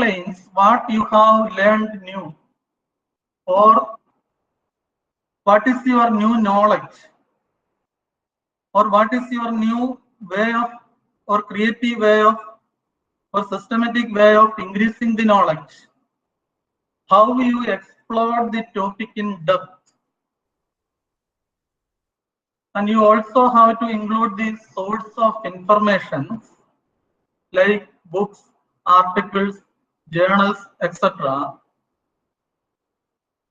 explains what you have learned new, or what is your new knowledge, or what is your new way of, or creative way of, or systematic way of increasing the knowledge. How you explored the topic in depth. And you also have to include the source of information like books, articles, journals, etc.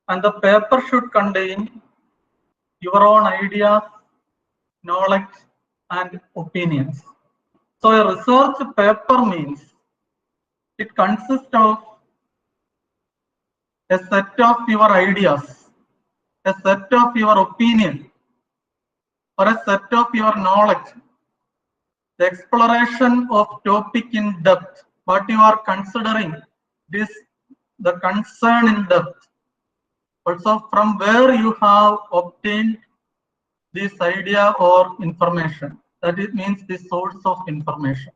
And the paper should contain your own ideas, knowledge, and opinions. So a research paper means it consists of a set of your ideas, a set of your opinion, or a set of your knowledge, the exploration of topic in depth, what you are considering, this the concern in depth. Also from where you have obtained this idea or information. That it means the source of information.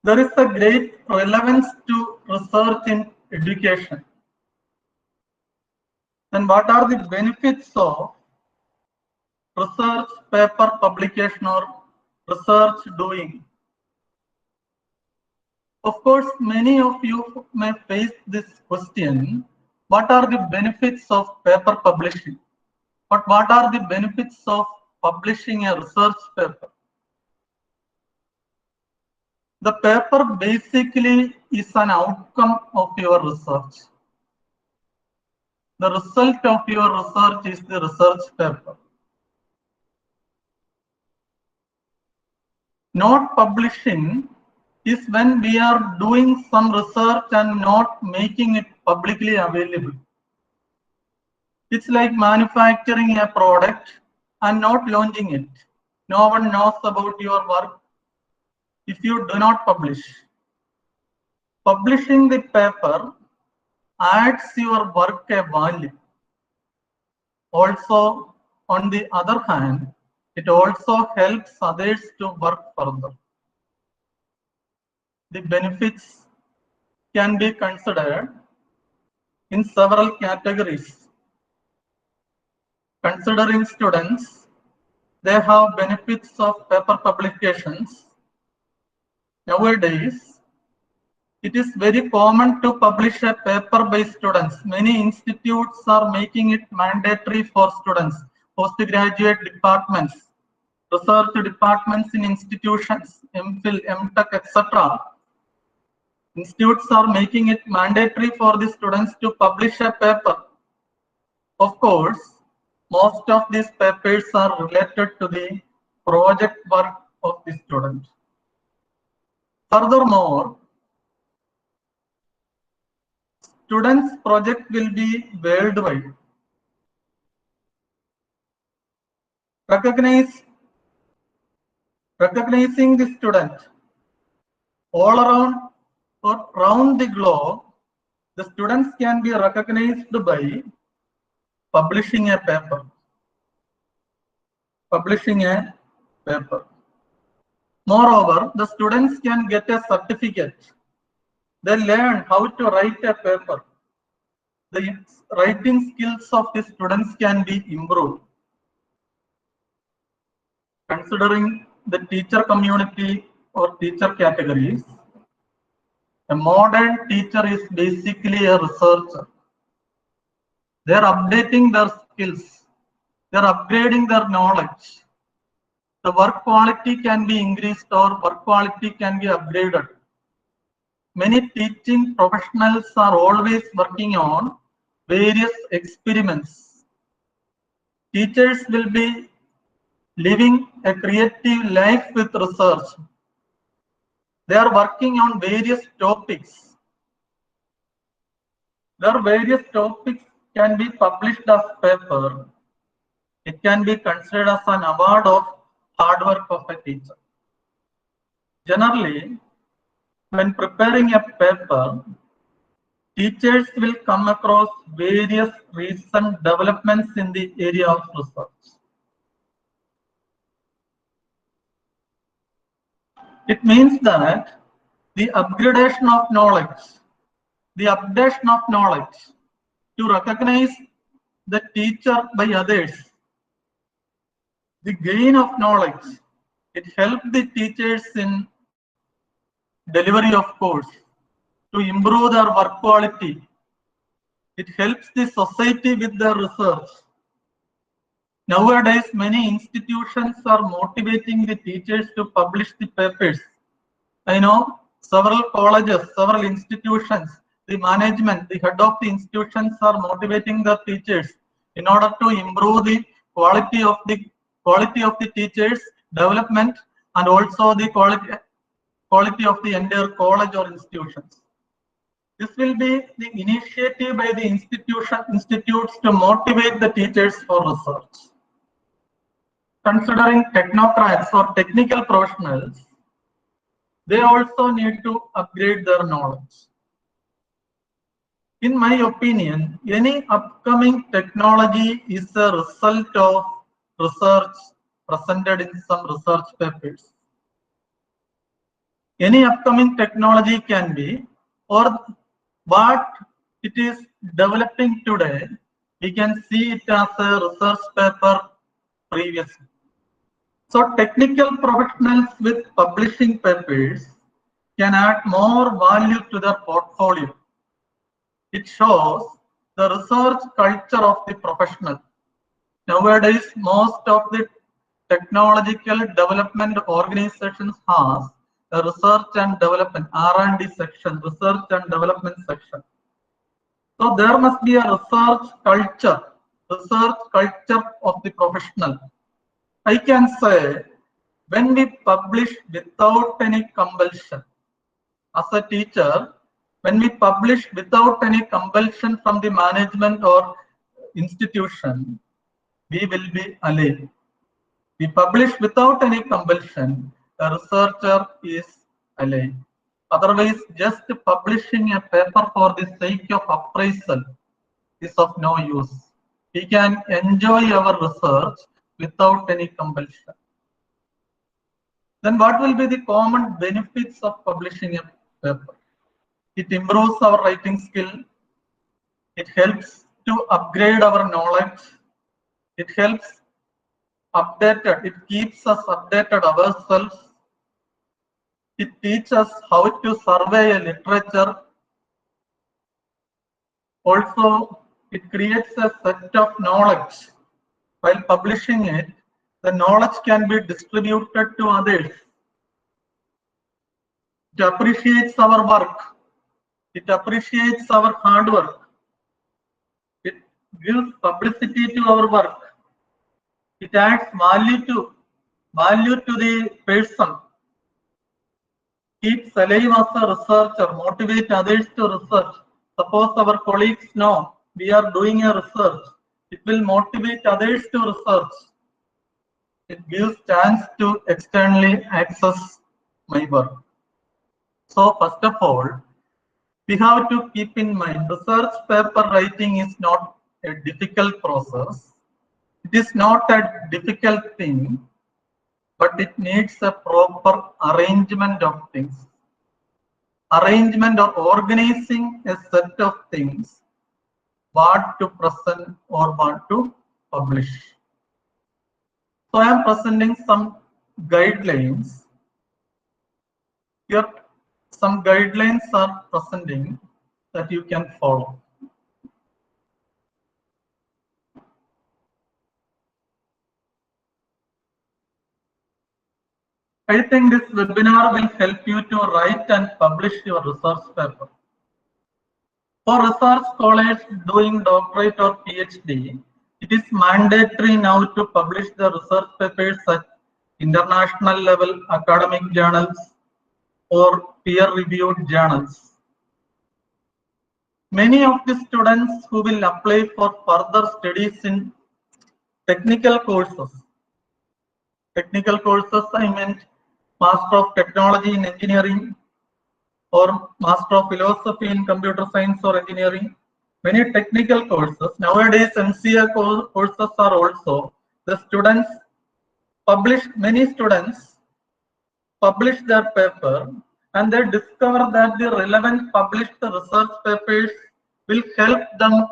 There is a great relevance to research in education. Then what are the benefits of research paper publication or research doing? Of course, many of you may face this question. What are the benefits of paper publishing? But what are the benefits of publishing a research paper? The paper basically is an outcome of your research. The result of your research is the research paper. Not publishing is when we are doing some research and not making it publicly available. It's like manufacturing a product and not launching it. No one knows about your work if you do not publish. Publishing the paper adds your work a value. Also, on the other hand, it also helps others to work further. The benefits can be considered in several categories. Considering students, they have benefits of paper publications. Nowadays, it is very common to publish a paper by students. Many institutes are making it mandatory for students, postgraduate departments, research departments in institutions, MPhil, MTech, etc. Institutes are making it mandatory for the students to publish a paper. Of course, most of these papers are related to the project work of the student. Furthermore, students' project will be worldwide. Recognizing the student all around or around the globe, the students can be recognized by publishing a paper. Moreover, the students can get a certificate. They learn how to write a paper. The writing skills of the students can be improved. Considering the teacher community or teacher categories, a modern teacher is basically a researcher. They are updating their skills. They are upgrading their knowledge. The work quality can be increased or work quality can be upgraded. Many teaching professionals are always working on various experiments. Teachers will be living a creative life with research. They are working on various topics. Their various topics can be published as paper. It can be considered as an award of hard work of a teacher. Generally, when preparing a paper, teachers will come across various recent developments in the area of research. It means that the upgradation of knowledge, the updation of knowledge, to recognize the teacher by others, the gain of knowledge. It helps the teachers in delivery of course, to improve their work quality. It helps the society with their research. Nowadays, many institutions are motivating the teachers to publish the papers. I know several colleges, several institutions, the management, the head of the institutions are motivating the teachers in order to improve the quality of the teachers' development and also the quality of the entire college or institutions. This will be the initiative by the institutes to motivate the teachers for research. Considering technocrats or technical professionals, they also need to upgrade their knowledge. In my opinion, any upcoming technology is a result of research presented in some research papers. Any upcoming technology can be, or what it is developing today, we can see it as a research paper previously. So technical professionals with publishing papers can add more value to their portfolio. It shows the research culture of the professional. Nowadays, most of the technological development organizations has a research and development R&D section, research and development section. So there must be a research culture of the professional. I can say when we publish without any compulsion, as a teacher, when we publish without any compulsion from the management or institution, we will be alive. We publish without any compulsion, the researcher is alive. Otherwise, just publishing a paper for the sake of appraisal is of no use. We can enjoy our research without any compulsion. Then what will be the common benefits of publishing a paper? It improves our writing skill. It helps to upgrade our knowledge. It helps updated. It keeps us updated ourselves. It teaches us how to survey a literature. Also, it creates a set of knowledge. While publishing it, the knowledge can be distributed to others. It appreciates our work. It appreciates our hard work. It gives publicity to our work. It adds value to the person. Keeps alive as a researcher, motivate others to research. Suppose our colleagues know we are doing a research, it will motivate others to research. It gives chance to externally access my work. So first of all, we have to keep in mind research paper writing is not a difficult process. It is not a difficult thing, but it needs a proper arrangement of things. Arrangement or organizing a set of things, what to present or what to publish. So I am presenting some guidelines. Here some guidelines are presenting that you can follow. I think this webinar will help you to write and publish your research paper. For research scholars doing doctorate or PhD, it is mandatory now to publish the research papers at international level academic journals or peer-reviewed journals. Many of the students who will apply for further studies in technical courses I meant Master of Technology in Engineering or Master of Philosophy in Computer Science or Engineering. Many technical courses, nowadays MCA courses are also, many students publish their paper and they discover that the relevant published research papers will help them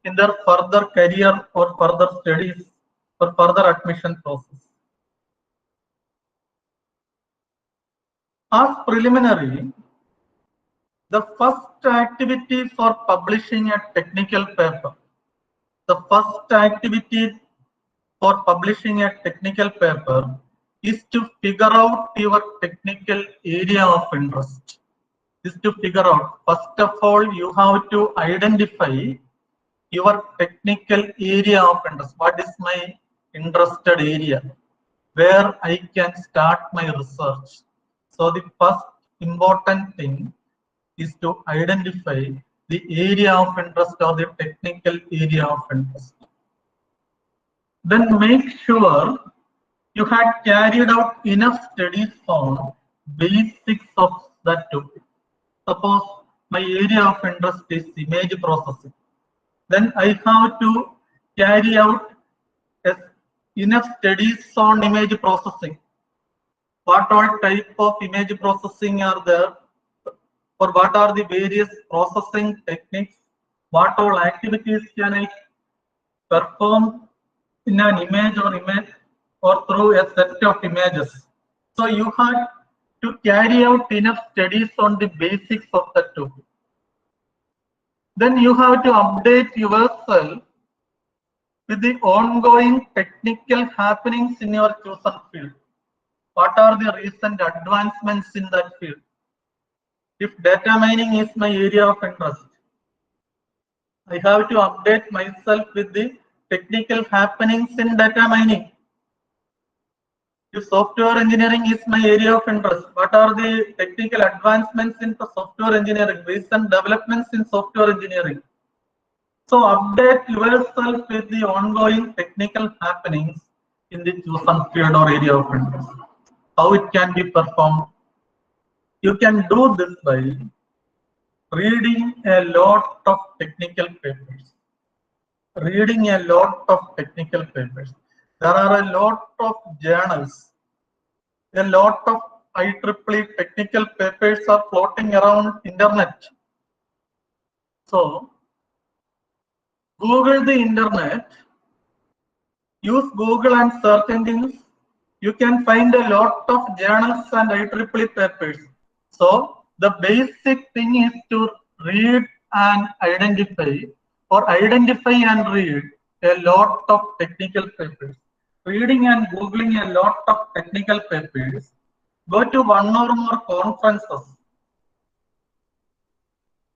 in their further career or further studies or further admission process. As preliminary, the first activity for publishing a technical paper, the first activity for publishing a technical paper is to figure out your technical area of interest. Is to figure out, first of all, you have to identify your technical area of interest. What is my interested area? Where I can start my research. So the first important thing is to identify the area of interest or the technical area of interest. Then make sure you had carried out enough studies on basics of that topic. Suppose my area of interest is image processing. Then I have to carry out enough studies on image processing. What all type of image processing are there? Or what are the various processing techniques? What all activities can I perform in an image or through a set of images? So you have to carry out enough studies on the basics of that topic. Then you have to update yourself with the ongoing technical happenings in your chosen field. What are the recent advancements in that field? If data mining is my area of interest, I have to update myself with the technical happenings in data mining. If software engineering is my area of interest, what are the technical advancements in the software engineering, recent developments in software engineering? So update yourself with the ongoing technical happenings in the chosen field or area of interest. How it can be performed? You can do this by reading a lot of technical papers. Reading a lot of technical papers. There are a lot of journals. A lot of IEEE technical papers are floating around internet. So Google the internet, use Google and search engines. You can find a lot of journals and IEEE papers. So the basic thing is to read and identify and read a lot of technical papers. Reading and Googling a lot of technical papers. Go to one or more conferences.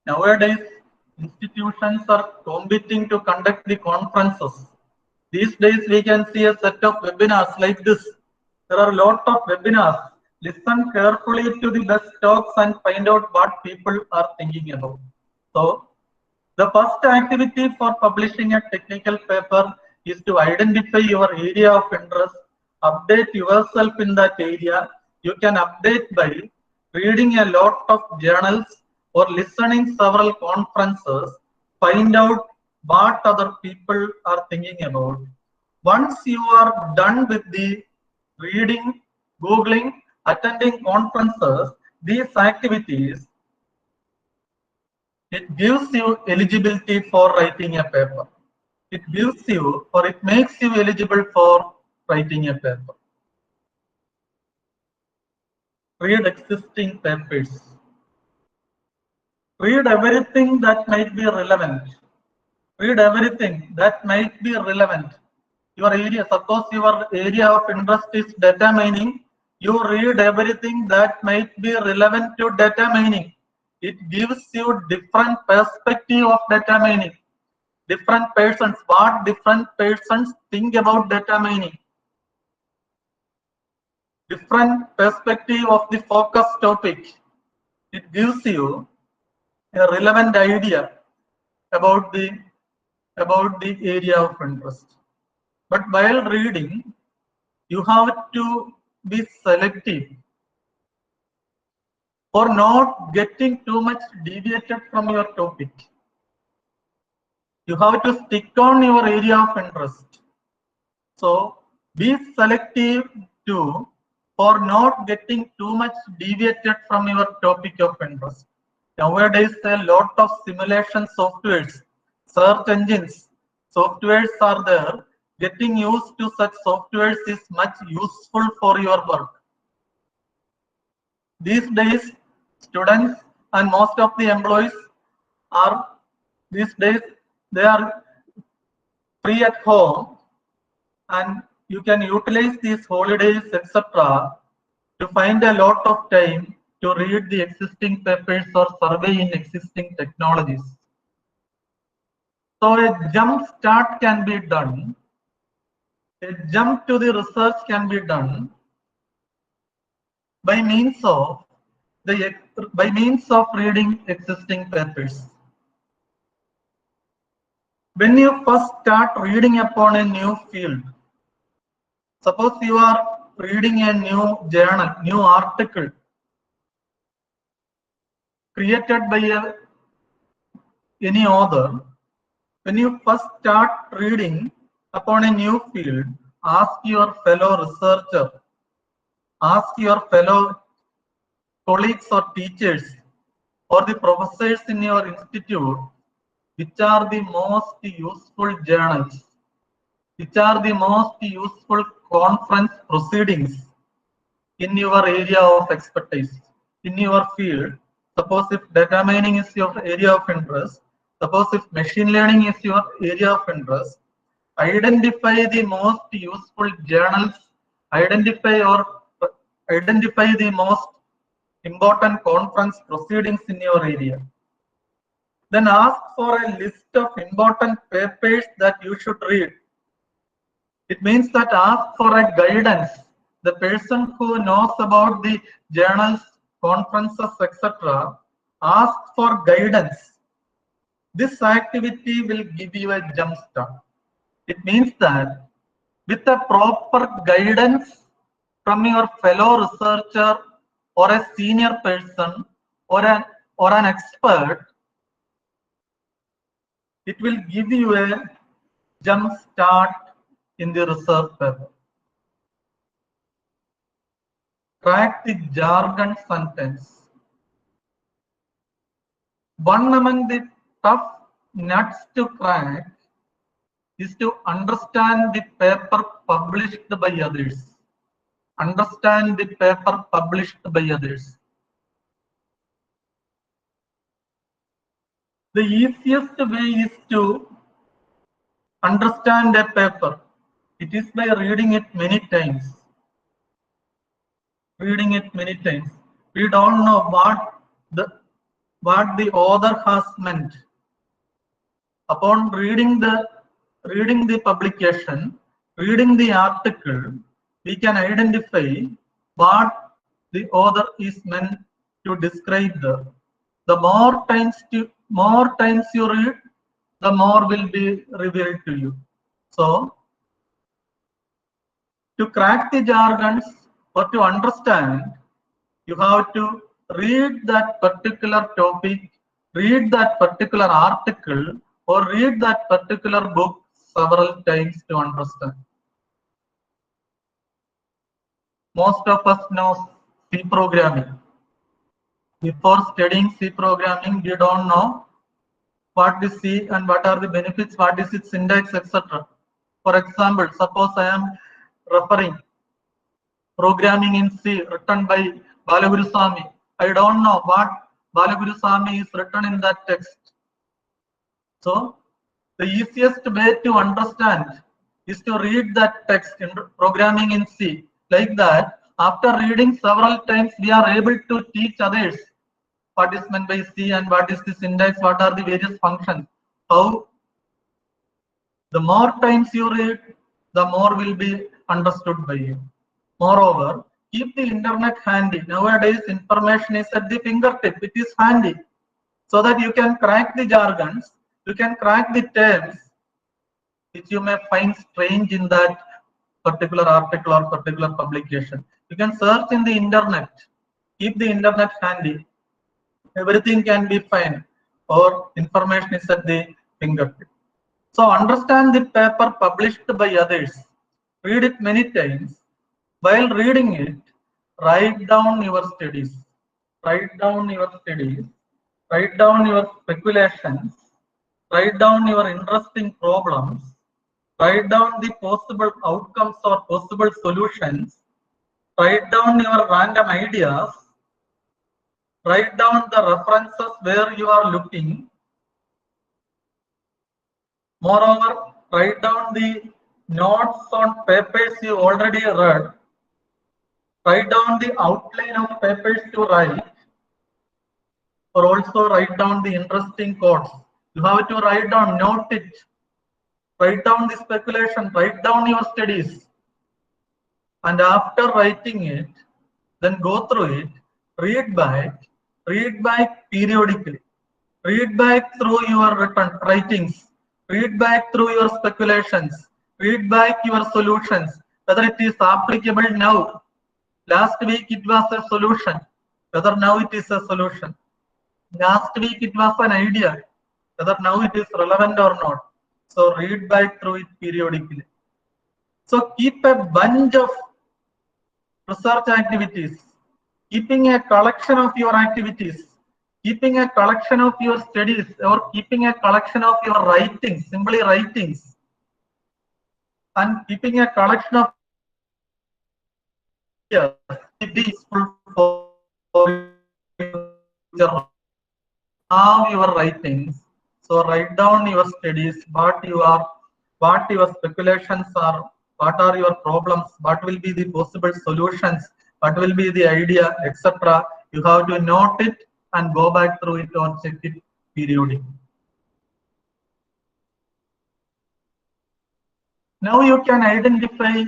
Nowadays, institutions are competing to conduct the conferences. These days, we can see a set of webinars like this. There are a lot of webinars. Listen carefully to the best talks and find out what people are thinking about. So, the first activity for publishing a technical paper is to identify your area of interest, update yourself in that area. You can update by reading a lot of journals or listening several conferences, find out what other people are thinking about. Once you are done with the reading, Googling, attending conferences, these activities, it gives you eligibility for writing a paper. It gives you or it makes you eligible for writing a paper. Read existing papers. Read everything that might be relevant. Read everything that might be relevant. Your area, suppose your area of interest is data mining, you read everything that might be relevant to data mining. It gives you different perspective of data mining. Different persons, what different persons think about data mining. Different perspective of the focus topic. It gives you a relevant idea about the area of interest. But while reading, you have to be selective for not getting too much deviated from your topic. You have to stick on your area of interest. So be selective to for not getting too much deviated from your topic of interest. Nowadays, a lot of simulation softwares, search engines, softwares are there. Getting used to such softwares is much useful for your work. These days, students and most of the employees are these days they are free at home, and you can utilize these holidays, etc., to find a lot of time to read the existing papers or survey in existing technologies. So a jump start can be done, a jump to the research can be done by means of reading existing papers. When you first start reading upon a new field, suppose you are reading a new journal, new article created by any author, when you first start reading upon a new field, ask your fellow researcher, ask your fellow colleagues or teachers or the professors in your institute, which are the most useful journals, which are the most useful conference proceedings in your area of expertise, in your field. Suppose if data mining is your area of interest, suppose if machine learning is your area of interest, identify the most useful journals, identify the most important conference proceedings in your area. Then ask for a list of important papers that you should read. It means that ask for a guidance. The person who knows about the journals, conferences, etc., ask for guidance. This activity will give you a jump start. It means that with a proper guidance from your fellow researcher or a senior person or an expert, it will give you a jump start in the research paper. Crack the jargon sentence. One among the tough nuts to crack is to understand the paper published by others. Understand the paper published by others. The easiest way is to understand a paper. It is by reading it many times. Reading it many times. We don't know what the author has meant. Upon reading the publication, reading the article, we can identify what the author is meant to describe there. The more times you read, the more will be revealed to you. So, to crack the jargons or to understand, you have to read that particular topic, read that particular article, or read that particular book several times to understand. Most of us know C programming. Before studying C programming, we don't know what is C and what are the benefits, what is its syntax, etc. For example, suppose I am referring programming in C written by Balaguruswamy. I don't know what Balaguruswamy is written in that text. So, the easiest way to understand is to read that text in programming in C. Like that, after reading several times, we are able to teach others what is meant by C and what is the syntax, what are the various functions. How the more times you read, the more will be understood by you. Moreover, keep the internet handy. Nowadays, information is at the fingertip. It is handy, so that you can crack the jargons, you can crack the terms which you may find strange in that particular article or particular publication. You can search in the internet. Keep the internet handy. Everything can be found, or information is at the fingertip. So understand the paper published by others. Read it many times. While reading it, write down your studies, write down your studies, write down your speculations, write down your interesting problems, write down the possible outcomes or possible solutions, write down your random ideas, write down the references where you are looking. Moreover, write down the notes on papers you already read. Write down the outline of papers to write, or also write down the interesting quotes. You have to write down, note it, write down the speculation, write down your studies. And after writing it, then go through it, read back periodically. Read back through your writings, read back through your speculations, read back your solutions, whether it is applicable now. Last week it was a solution, whether now it is a solution. Last week it was an idea, whether now it is relevant or not. So read back through it periodically. So keep a bunch of research activities, keeping a collection of your activities, keeping a collection of your studies, or keeping a collection of your writings, simply writings, and keeping a collection of ideas, it is useful for your have your writings. So write down your studies, what your speculations are, what are your problems, what will be the possible solutions, what will be the idea, etc. You have to note it and go back through it or check it periodically. Now you can identify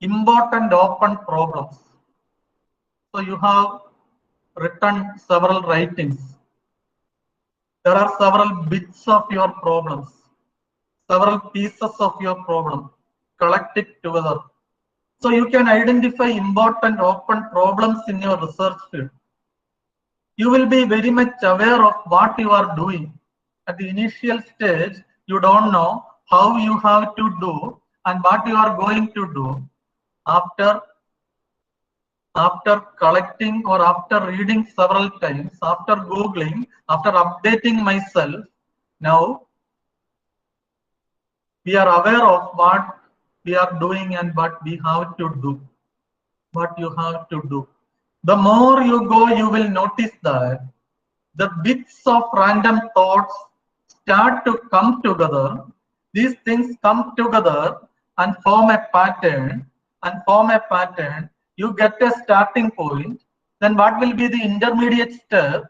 important open problems. So you have written several writings. There are several bits of your problems, several pieces of your problem. Collect it together. So you can identify important open problems in your research field. You will be very much aware of what you are doing. At the initial stage, you don't know how you have to do and what you are going to do. After collecting or after reading several times, after Googling, after updating myself, now we are aware of what we are doing and what we have to do. What you have to do. The more you go, you will notice that the bits of random thoughts start to come together. These things come together and form a pattern. You get a starting point. Then what will be the intermediate step?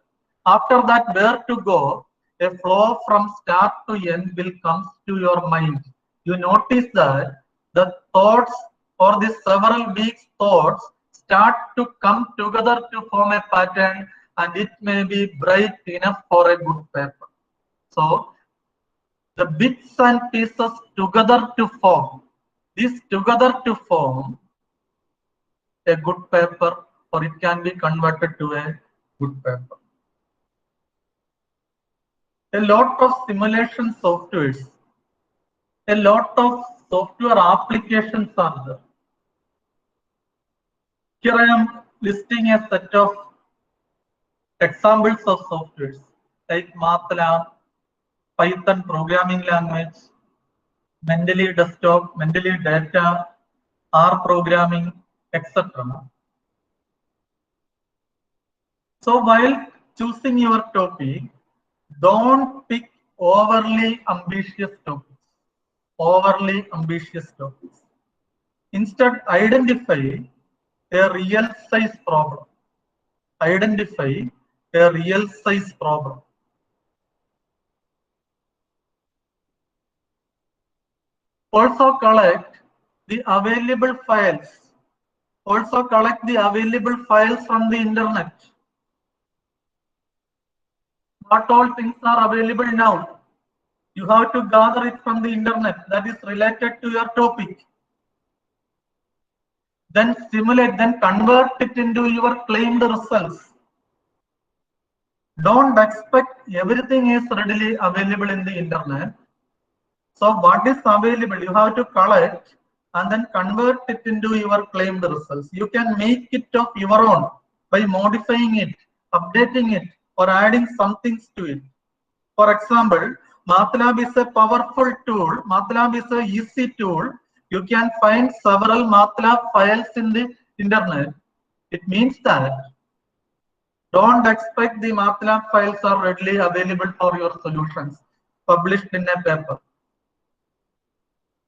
After that, where to go? A flow from start to end will come to your mind. You notice that the thoughts or the several weeks thoughts start to come together to form a pattern, and it may be bright enough for a good paper. So the bits and pieces together to form, this together to form a good paper, or it can be converted to a good paper. A lot of simulation softwares, a lot of software applications are there. Here I am listing a set of examples of softwares like MATLAB, Python programming language, Mendeley desktop, Mendeley data, R programming, etc. So while choosing your topic, don't pick overly ambitious topics. Instead, identify a real size problem. Also collect the available files. From the internet. Not all things are available now. You have to gather it from the internet that is related to your topic. Then simulate, then convert it into your claimed results. Don't expect everything is readily available in the internet. So what is available, you have to collect and then convert it into your claimed results. You can make it of your own by modifying it, updating it, or adding some things to it. For example, MATLAB is a powerful tool. MATLAB is an easy tool. You can find several MATLAB files in the internet. It means that don't expect the MATLAB files are readily available for your solutions published in a paper.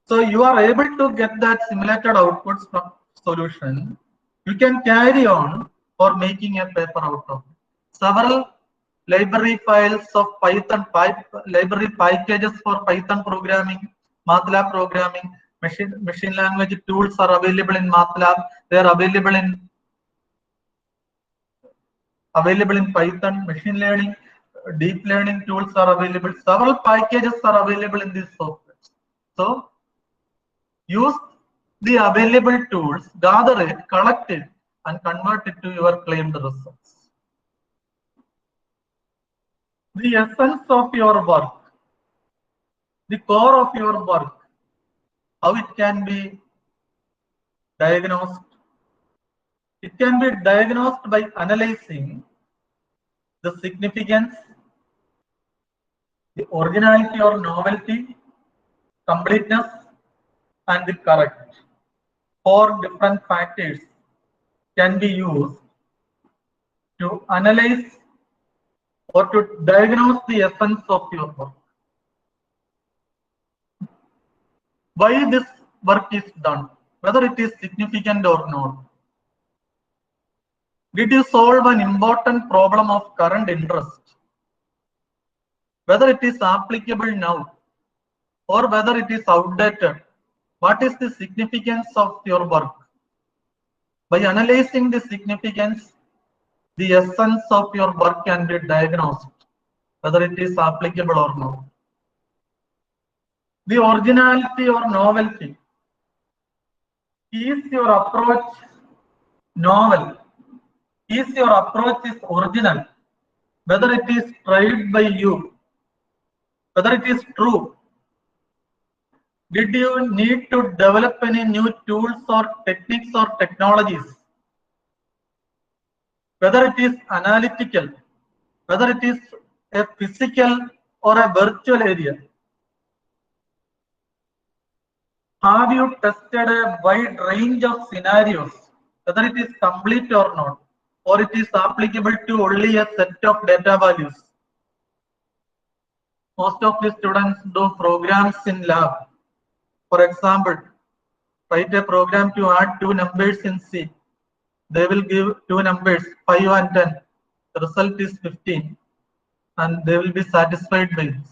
So you are able to get that simulated outputs from solution. You can carry on for making a paper out of it. Several library files of Python, library packages for Python programming, MATLAB programming, machine language tools are available in MATLAB. They are available in Python. Machine learning, deep learning tools are available. Several packages are available in this software. So use the available tools, gather it, collect it, and convert it to your claimed results. The essence of your work, the core of your work, how it can be diagnosed. It can be diagnosed by analyzing the significance, the originality or novelty, completeness, and the correct. 4 different factors can be used to analyze or to diagnose the essence of your work. Why this work is done, whether it is significant or not. Did you solve an important problem of current interest? Whether it is applicable now or whether it is outdated, what is the significance of your work? By analyzing the significance, the essence of your work can be diagnosed, whether it is applicable or not. The originality or novelty. Is your approach novel? Is your approach is original? Whether it is tried by you, whether it is true. Did you need to develop any new tools or techniques or technologies? Whether it is analytical, whether it is a physical or a virtual area. Have you tested a wide range of scenarios, whether it is complete or not, or it is applicable to only a set of data values? Most of the students do programs in lab. For example, write a program to add 2 numbers in C. They will give 2 numbers, 5 and 10. The result is 15, and they will be satisfied by this.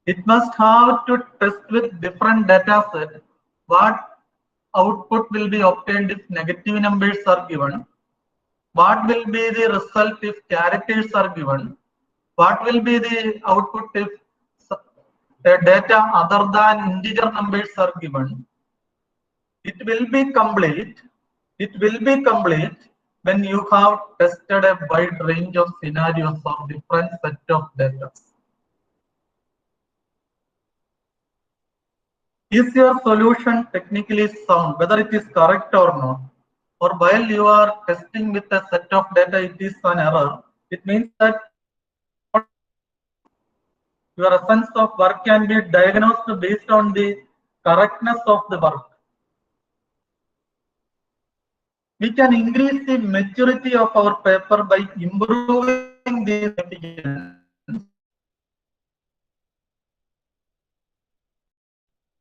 It must have to test with different data set what output will be obtained if negative numbers are given, what will be the result if characters are given, what will be the output if data other than integer numbers are given. It will be complete when you have tested a wide range of scenarios of different set of data. Is your solution technically sound, whether it is correct or not? Or while you are testing with a set of data, it is an error. It means that your essence of work can be diagnosed based on the correctness of the work. We can increase the maturity of our paper by improving the significance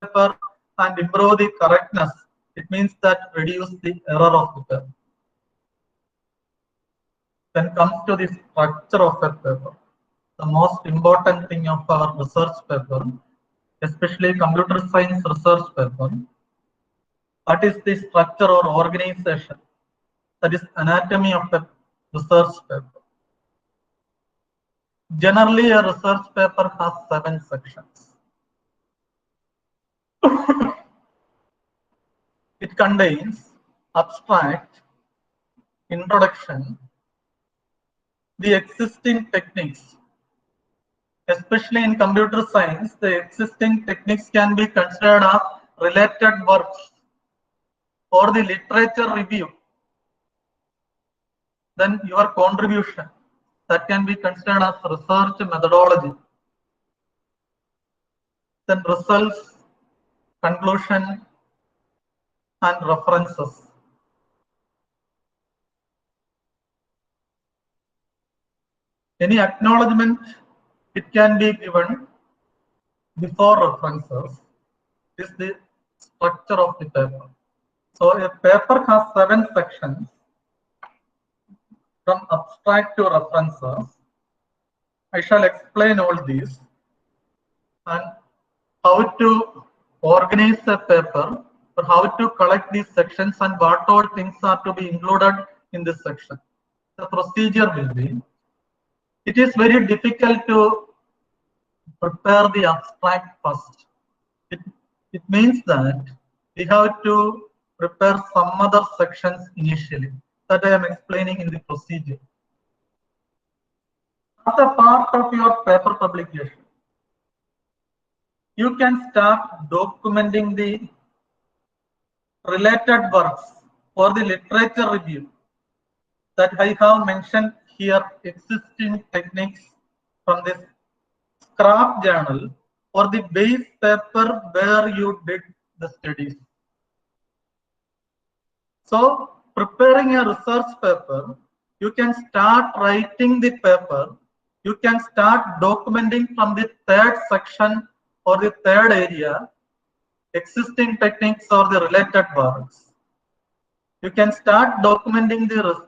paper and improve the correctness. It means that reduce the error of the paper. Then comes to the structure of a paper. The most important thing of our research paper, especially computer science research paper, what is the structure or organization? That is anatomy of a research paper. Generally, a research paper has 7 sections. It contains abstract, introduction, the existing techniques. Especially in computer science, the existing techniques can be considered as related works or the literature review, then your contribution that can be considered as research methodology. Then results, conclusion, and references. Any acknowledgement, it can be given before references. This is the structure of the paper. So a paper has 7 sections from abstract to references. I shall explain all these and how to organize a paper or how to collect these sections and what all things are to be included in this section. The procedure will be, it is very difficult to prepare the abstract first. It means that we have to prepare some other sections initially that I am explaining in the procedure. As a part of your paper publication, you can start documenting the related works for the literature review that I have mentioned here, existing techniques from this scrap journal or the base paper where you did the studies. So preparing a research paper, you can start writing the paper, you can start documenting from the 3rd section or the 3rd area, existing techniques or the related works. You can start documenting the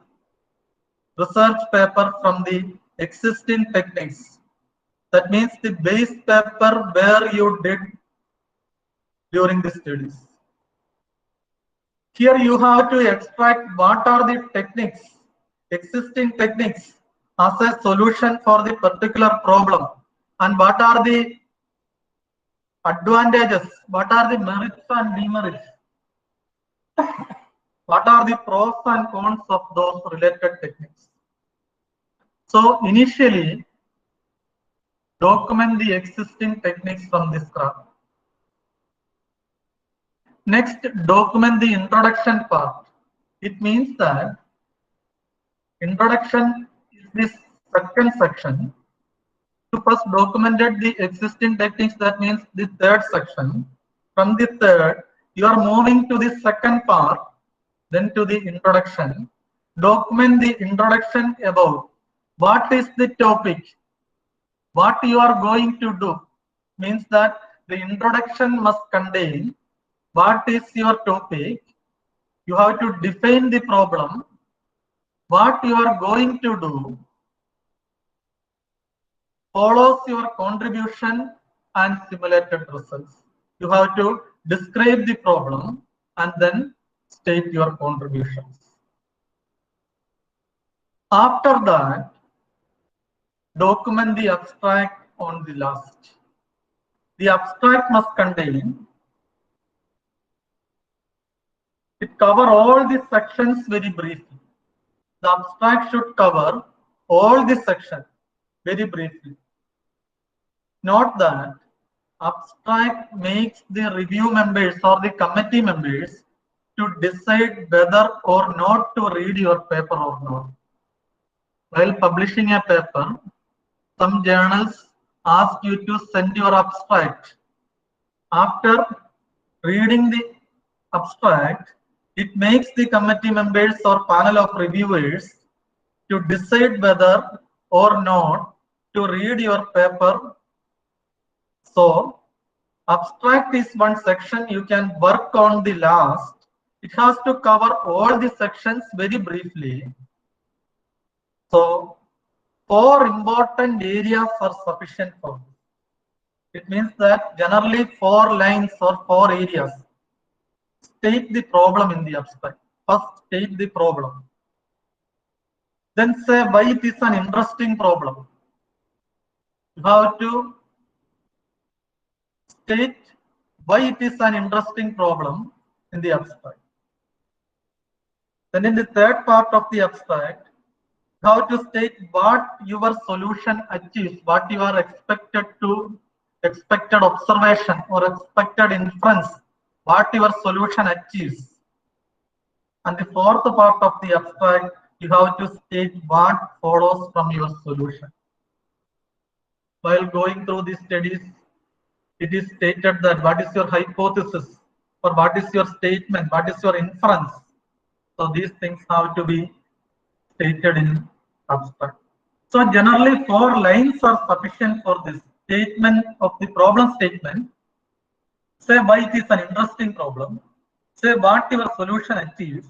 research paper from the existing techniques. That means the base paper where you did during the studies. Here you have to extract what are the techniques, existing techniques as a solution for the particular problem, and what are the advantages, what are the merits and demerits, what are the pros and cons of those related techniques. So initially, document the existing techniques from this graph. Next, document the introduction part. It means that introduction is this 2nd section. You first documented the existing techniques, that means the 3rd section. From the 3rd, you are moving to the 2nd part, then to the introduction. Document the introduction about what is the topic, what you are going to do. Means that the introduction must contain what is your topic, you have to define the problem, what you are going to do, follows your contribution and simulated results. You have to describe the problem and then state your contributions. After that, document the abstract on the last. The abstract must contain, it cover all the sections very briefly. The abstract should cover all the sections very briefly. Note that abstract makes the review members or the committee members to decide whether or not to read your paper or not. While publishing a paper, some journals ask you to send your abstract. After reading the abstract, it makes the committee members or panel of reviewers to decide whether or not to read your paper. So abstract is one section you can work on the last. It has to cover all the sections very briefly. So 4 important areas are sufficient for this. It means that generally 4 lines or 4 areas. State the problem in the abstract. First state the problem. Then say why it is an interesting problem. You have to state why it is an interesting problem in the abstract. Then in the 3rd part of the abstract, you have to state what your solution achieves, what you are expected observation or expected inference what your solution achieves. And the fourth part of the abstract, you have to state what follows from your solution. While going through these studies, it is stated that what is your hypothesis or what is your statement, what is your inference. So these things have to be stated in abstract. So generally 4 lines are sufficient for this statement of the problem statement. Say why it is an interesting problem, say what your solution achieves,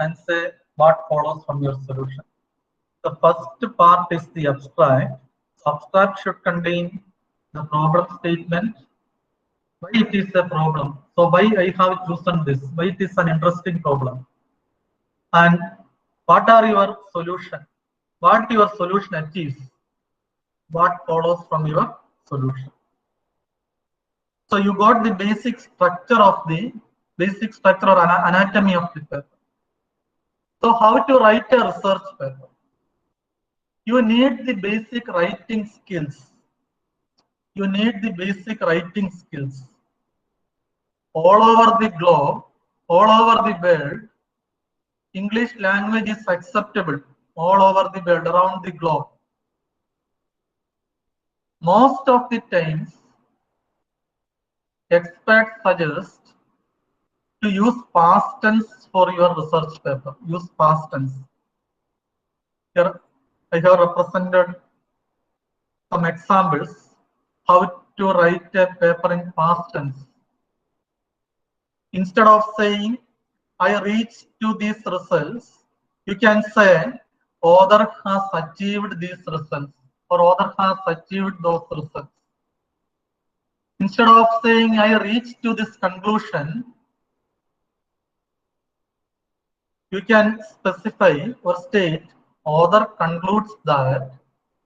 and say what follows from your solution. The first part is the abstract. Abstract should contain the problem statement, why it is a problem, so why I have chosen this, why it is an interesting problem, and what are your solution, what your solution achieves, what follows from your solution. So you got the basic structure or anatomy of the paper. So how to write a research paper? You need the basic writing skills. You need the basic writing skills. All over the globe, all over the world, English language is acceptable all over the world, around the globe. Most of the times, experts suggest to use past tense for your research paper. Use past tense. Here I have represented some examples how to write a paper in past tense. Instead of saying I reached to these results, you can say author has achieved these results or author has achieved those results. Instead of saying I reached to this conclusion, you can specify or state author concludes that,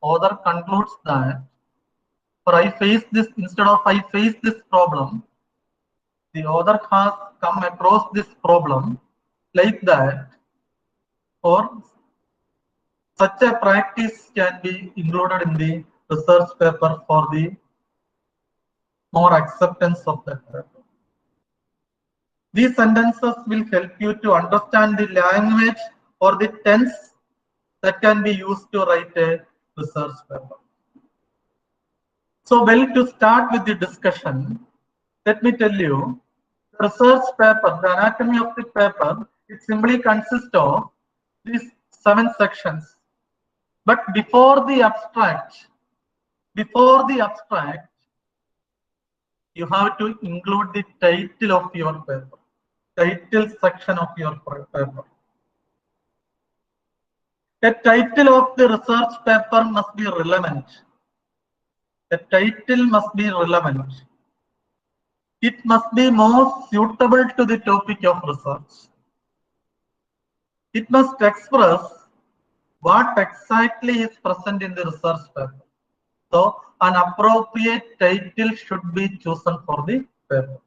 or I face this, instead of I face this problem, the author has come across this problem like that, or such a practice can be included in the research paper for the more acceptance of that paper. These sentences will help you to understand the language or the tense that can be used to write a research paper. So, well, to start with the discussion, let me tell you, the research paper, the anatomy of the paper, it simply consists of these 7 sections. But before the abstract, you have to include the title of your paper, title section of your paper. The title of the research paper must be relevant. The title must be relevant. It must be more suitable to the topic of research. It must express what exactly is present in the research paper. So, an appropriate title should be chosen for the paper.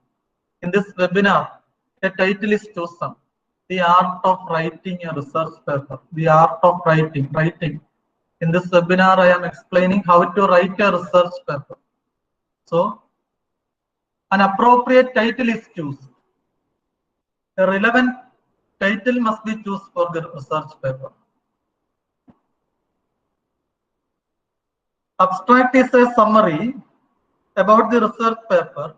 In this webinar, a title is chosen. The art of writing a research paper. The art of writing. In this webinar, I am explaining how to write a research paper. So, an appropriate title is chosen. A relevant title must be chosen for the research paper. Abstract is a summary about the research paper.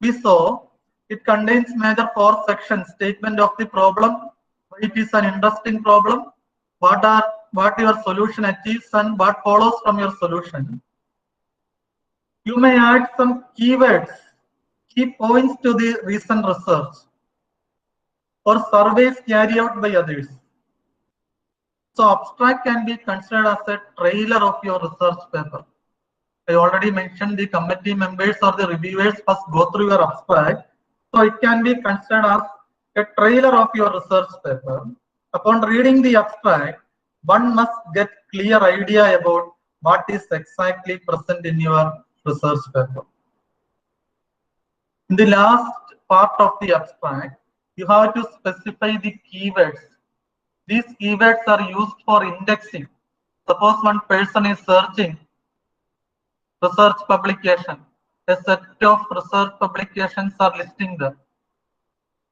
We saw it contains major 4 sections: statement of the problem, why it is an interesting problem, what your solution achieves, and what follows from your solution. You may add some keywords, key points to the recent research or surveys carried out by others. So abstract can be considered as a trailer of your research paper. I already mentioned the committee members or the reviewers first go through your abstract. So it can be considered as a trailer of your research paper. Upon reading the abstract, one must get clear idea about what is exactly present in your research paper. In the last part of the abstract, you have to specify the keywords. These keywords are used for indexing. Suppose one person is searching research publication. A set of research publications are listing there.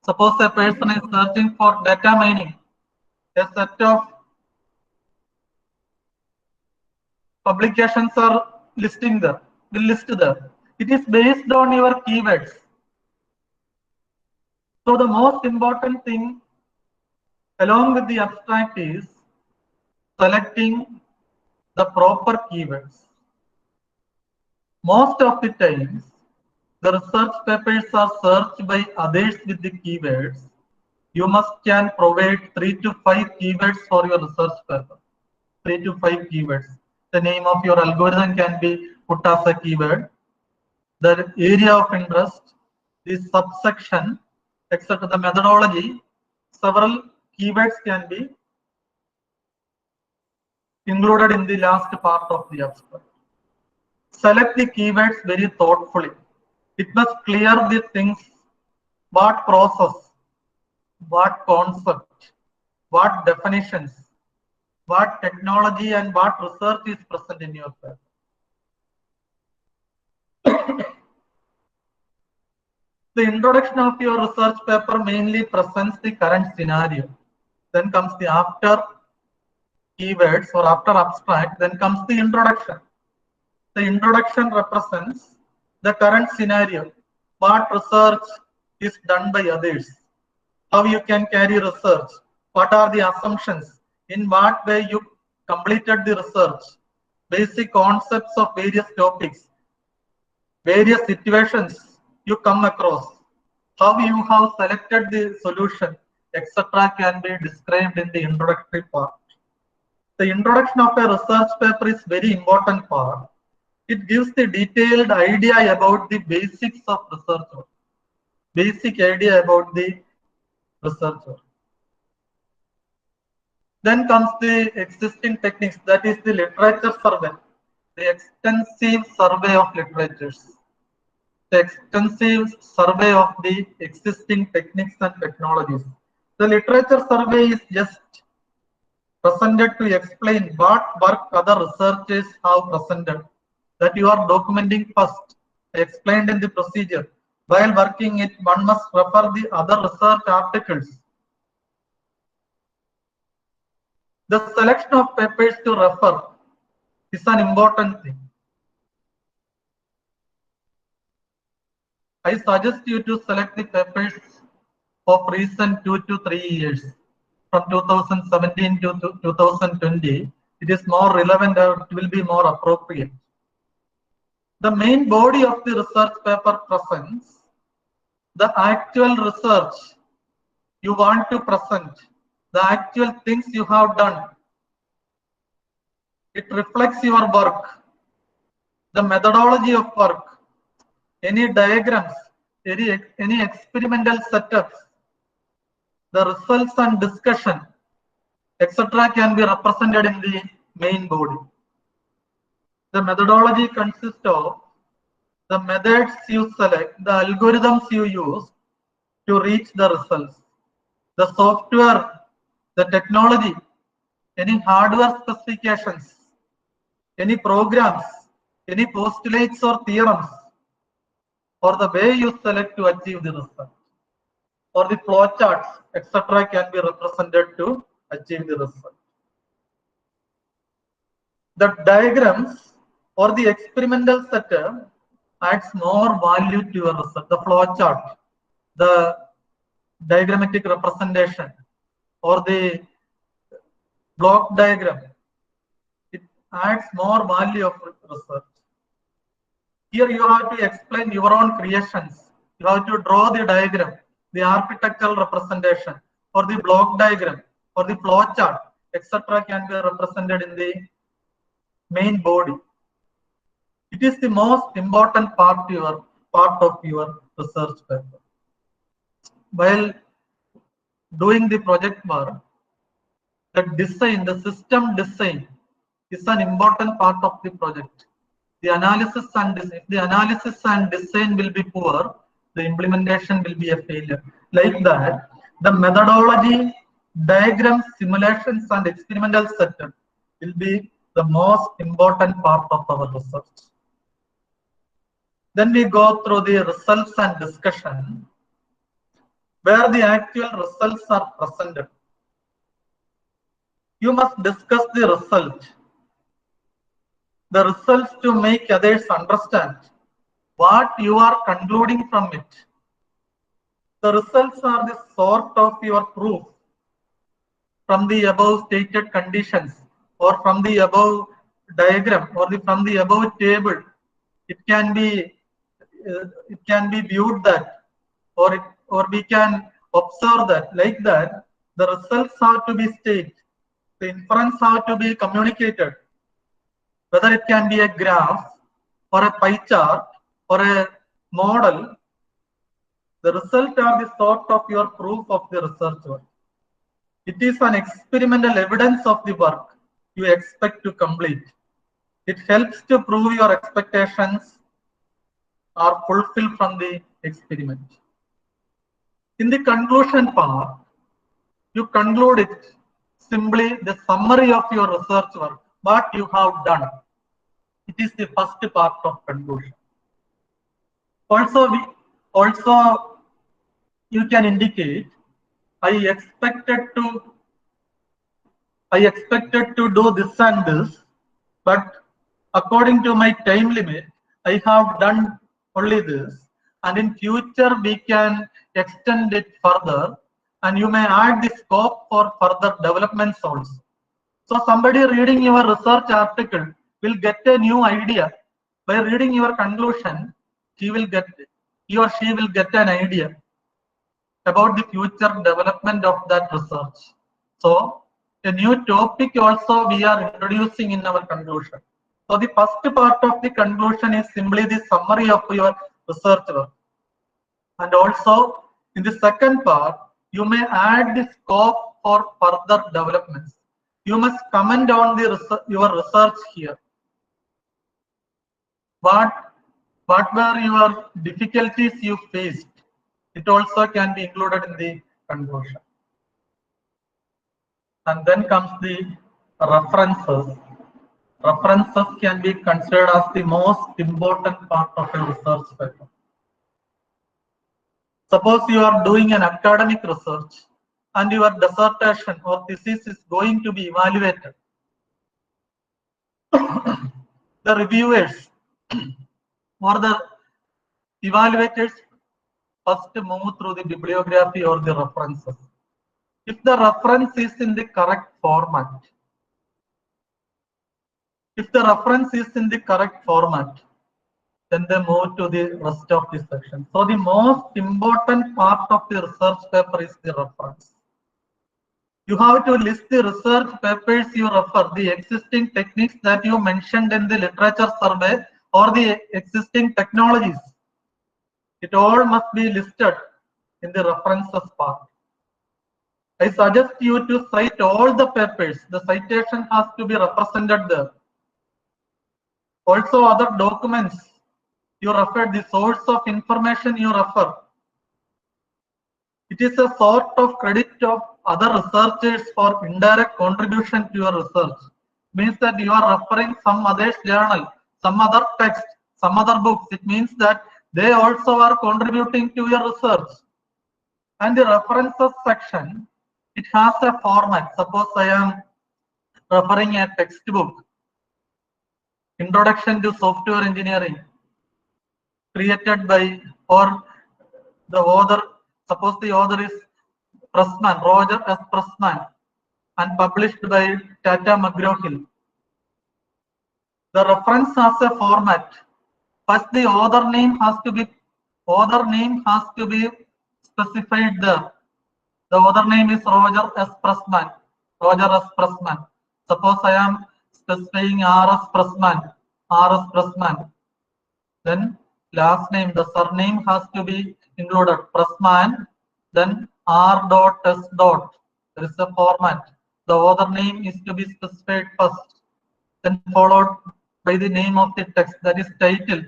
Suppose a person is searching for data mining, a set of publications are listing there, will list there. It is based on your keywords. So the most important thing along with the abstract is selecting the proper keywords. Most of the times, the research papers are searched by others with the keywords. You must can provide 3 to 5 keywords for your research paper. 3 to 5 keywords. The name of your algorithm can be put as a keyword. The area of interest, the subsection, etc. The methodology, several keywords can be included in the last part of the abstract. Select the keywords very thoughtfully. It must clear the things, what process, what concept, what definitions, what technology and what research is present in your paper. The introduction of your research paper mainly presents the current scenario. Then comes the after keywords or after abstract, then comes the introduction. The introduction represents the current scenario, what research is done by others, how you can carry research, what are the assumptions, in what way you completed the research, basic concepts of various topics, various situations you come across, how you have selected the solution, etc. can be described in the introductory part. The introduction of a research paper is very important part. It gives the detailed idea about the basics of research work, basic idea about the research work. Then comes the existing techniques, that is the literature survey, the extensive survey of literatures, the extensive survey of the existing techniques and technologies. The literature survey is just presented to explain what work other researchers have presented, that you are documenting first, explained in the procedure. While working it, one must refer the other research articles. The selection of papers to refer is an important thing. I suggest you to select the papers of recent 2 to 3 years. From 2017 to 2020, it is more relevant or it will be more appropriate. The main body of the research paper presents the actual research you want to present, the actual things you have done. It reflects your work, the methodology of work, any diagrams, any experimental setups, the results and discussion, etc. can be represented in the main body. The methodology consists of the methods you select, the algorithms you use to reach the results, the software, the technology, any hardware specifications, any programs, any postulates or theorems, or the way you select to achieve the result, or the flowcharts, etc. can be represented to achieve the result. The diagrams or the experimental setup adds more value to your result. The flowchart, the diagrammatic representation, or the block diagram, it adds more value of research. Here you have to explain your own creations. You have to draw the diagram, the architectural representation, or the block diagram, or the flowchart, etc. can be represented in the main body. It is the most important part of your research paper. While doing the project work, the design, the system design is an important part of the project. The analysis and design, if the analysis and design will be poor, the implementation will be a failure. Like that, the methodology, diagrams, simulations, and experimental setup will be the most important part of our research. Then we go through the results and discussion. where the actual results are presented. You must discuss the results to make others understand what you are concluding from it. The results are the sort of your proof from the above stated conditions, or from the above diagram, or from the above table. It can be viewed that, or we can observe that. Like that, the results have to be stated. The inference have to be communicated. Whether it can be a graph or a pie chart or a model, the result are the sort of your proof of the research work. It is an experimental evidence of the work you expect to complete. It helps to prove your expectations are fulfilled from the experiment. In the conclusion part, you conclude it simply the summary of your research work, what you have done. It is the first part of conclusion. Also, you can indicate, I expected to do this and this, but according to my time limit, I have done only this, and in future we can extend it further, and you may add the scope for further developments also. So somebody reading your research article will get a new idea. By reading your conclusion, he or she will get an idea about the future development of that research. So a new topic also we are introducing in our conclusion. So the first part of the conclusion is simply the summary of your research work. And also in the second part, you may add the scope for further developments. You must comment on your research here. What were your difficulties you faced? It also can be included in the conclusion. And then comes the references. References can be considered as the most important part of a research paper. Suppose you are doing an academic research and your dissertation or thesis is going to be evaluated. The reviewers or the evaluators first move through the bibliography or the references. If the reference is in the correct format, then they move to the rest of the section. So the most important part of the research paper is the reference. You have to list the research papers you refer, the existing techniques that you mentioned in the literature survey, or the existing technologies. It all must be listed in the references part. I suggest you to cite all the papers. The citation has to be represented there. Also other documents you refer, the source of information you refer. It is a sort of credit of other researchers for indirect contribution to your research. Means that you are referring some other journal, some other text, some other books. It means that they also are contributing to your research. And the references section, it has a format. Suppose I am referring a textbook, Introduction to Software Engineering, created by, or the author, suppose the author is Pressman, Roger S. Pressman, and published by Tata McGraw-Hill. The reference has a format. First, the author name has to be specified there. The author name is Roger S. Pressman. Suppose I am specifying R.S. Pressman. Then last name, the surname has to be included, Pressman, then R.S. There is a format. The author name is to be specified first, then followed by the name of the text, that is title.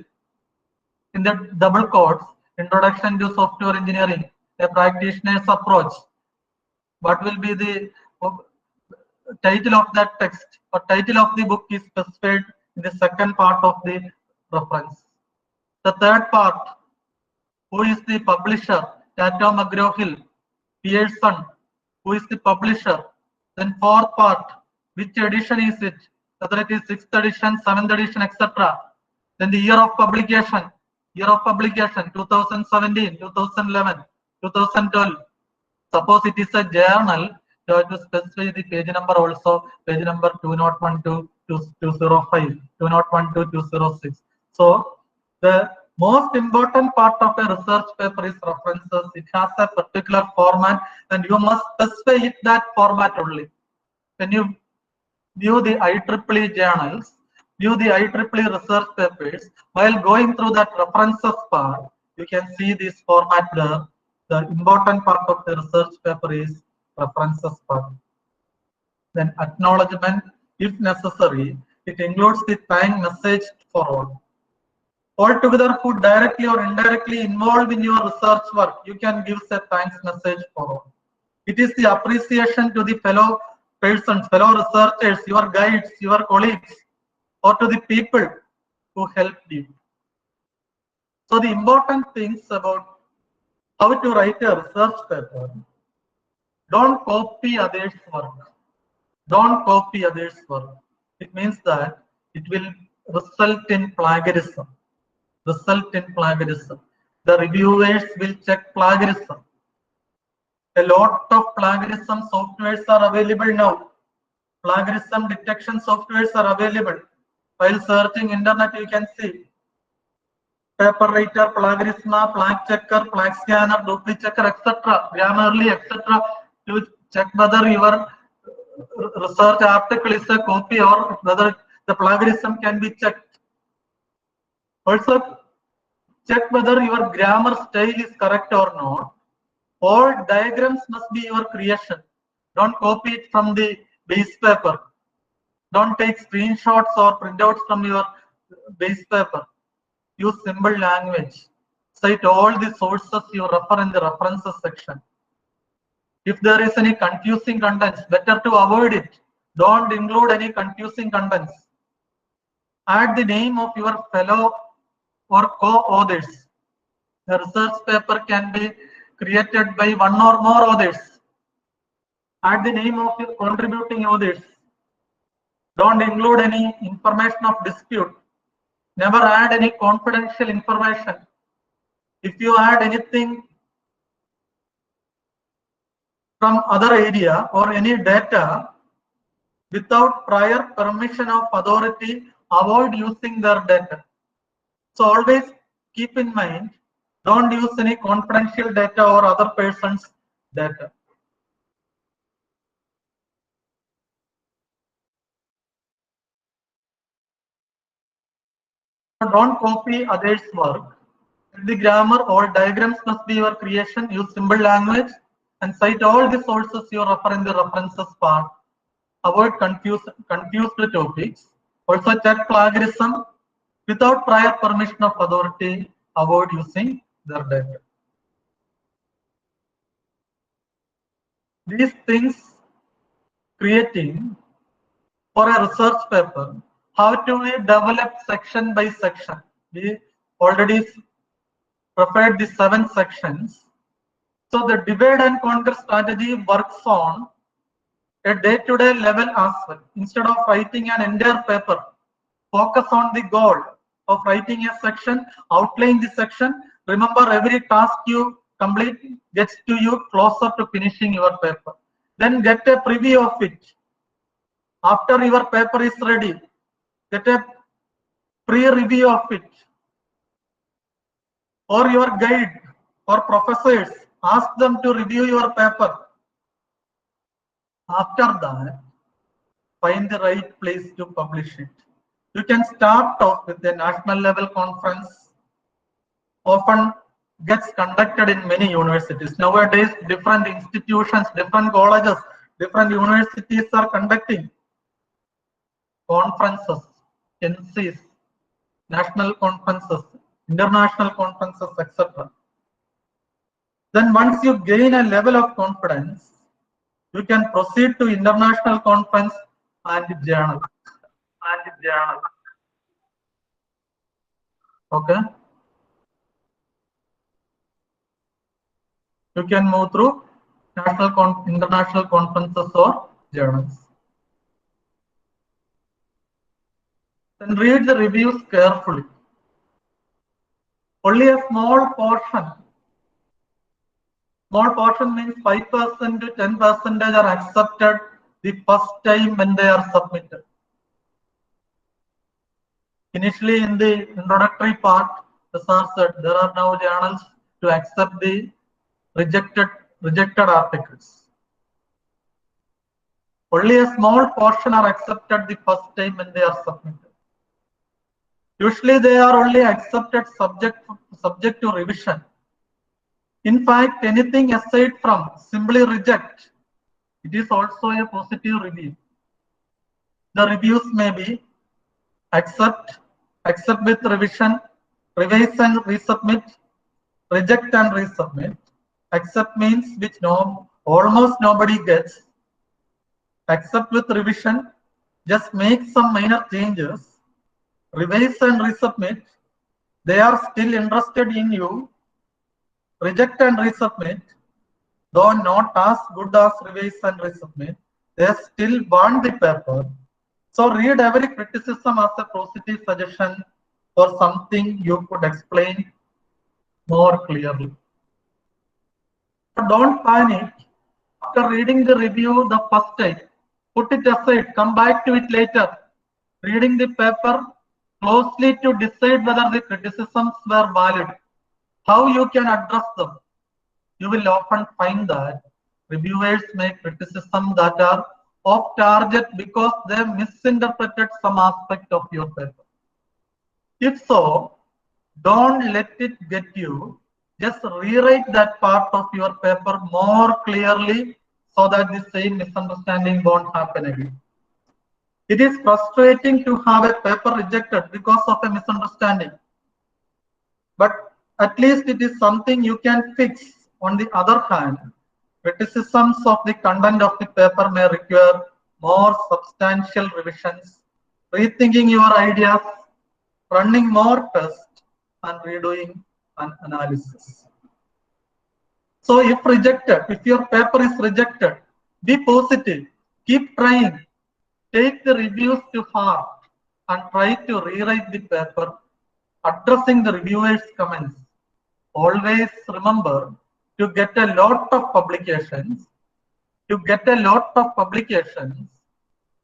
In the double quotes, Introduction to Software Engineering, a practitioner's approach. What will be the title of that text or title of the book is specified in the second part of the reference. The third part, who is the publisher? Tata McGraw-Hill. Pearson, who is the publisher. Then fourth part, which edition is it? Whether it is 6th edition, 7th edition, etc. Then the year of publication, 2017, 2011, 2012. Suppose it is a journal, you have to specify the page number also, page number 201 to 205, 201 to 206. So the most important part of a research paper is references. It has a particular format and you must specify it that format only. When you view the IEEE journals, view the IEEE research papers, while going through that references part, you can see this format there. The important part of the research paper is references part. Then acknowledgement, if necessary, it includes the thank message for all. Altogether, who directly or indirectly involved in your research work, you can give a thanks message for all. It is the appreciation to the fellow persons, fellow researchers, your guides, your colleagues, or to the people who helped you. So the important things about how to write a research paper, don't copy others' work. Don't copy others' work. It means that it will result in plagiarism. The reviewers will check plagiarism. A lot of plagiarism softwares are available now. Plagiarism detection softwares are available. While searching internet, you can see paper writer, plagiarisma, flag checker, flag scanner, duplicate checker, etc. Grammarly, etc. To check whether your research article is a copy or whether the plagiarism can be checked. Also, check whether your grammar style is correct or not. All diagrams must be your creation. Don't copy it from the base paper. Don't take screenshots or printouts from your base paper. Use simple language. Cite all the sources you refer in the references section. If there is any confusing contents, better to avoid it. Don't include any confusing contents. Add the name of your fellow or co-authors. The research paper can be created by one or more authors. Add the name of your contributing authors. Don't include any information of dispute. Never add any confidential information. If you add anything from other area or any data without prior permission of authority, avoid using their data. So always keep in mind, don't use any confidential data or other person's data. Don't copy others' work. The grammar or diagrams must be your creation. Use simple language and cite all the sources you refer in the references part. Avoid confused topics. Also check plagiarism. Without prior permission of authority, avoid using their data. These things creating for a research paper, how do we develop section by section? We already prepared the 7 sections. So the divide and conquer strategy works on a day-to-day level as well. Instead of writing an entire paper, focus on the goal of writing a section, outline the section. Remember, every task you complete gets to you closer to finishing your paper. Then get a preview of it. After your paper is ready, get a pre-review of it. Or your guide or professors, ask them to review your paper. After that, find the right place to publish it. You can start off with a national level conference. Often gets conducted in many universities. Nowadays, different institutions, different colleges, different universities are conducting conferences, NCs, national conferences, international conferences, etc. Then once you gain a level of confidence, you can proceed to international conference and journal. Okay. You can move through international conferences or journals. Then read the reviews carefully. Only a small portion means 5% to 10% are accepted the first time when they are submitted. Initially, in the introductory part, the sir said there are now journals to accept the rejected articles. Only a small portion are accepted the first time when they are submitted. Usually, they are only accepted subject to revision. In fact, anything aside from simply reject, it is also a positive review. The reviews may be accept with revision, revise and resubmit, reject and resubmit. Accept means which almost nobody gets. Accept with revision, just make some minor changes. Revise and resubmit, they are still interested in you. Reject and resubmit, though not as good as revise and resubmit, they still want the paper. So read every criticism as a positive suggestion for something you could explain more clearly. But don't panic after reading the review the first time. Put it aside, come back to it later. Reading the paper closely to decide whether the criticisms were valid, how you can address them. You will often find that reviewers make criticisms that are off target because they misinterpreted some aspect of your paper. If so, don't let it get you. Just rewrite that part of your paper more clearly so that the same misunderstanding won't happen again. It is frustrating to have a paper rejected because of a misunderstanding, but at least it is something you can fix. On the other hand, criticisms of the content of the paper may require more substantial revisions, rethinking your ideas, running more tests, and redoing an analysis. So if your paper is rejected, be positive, keep trying, take the reviews to heart, and try to rewrite the paper, addressing the reviewers' comments. Always remember, to get a lot of publications,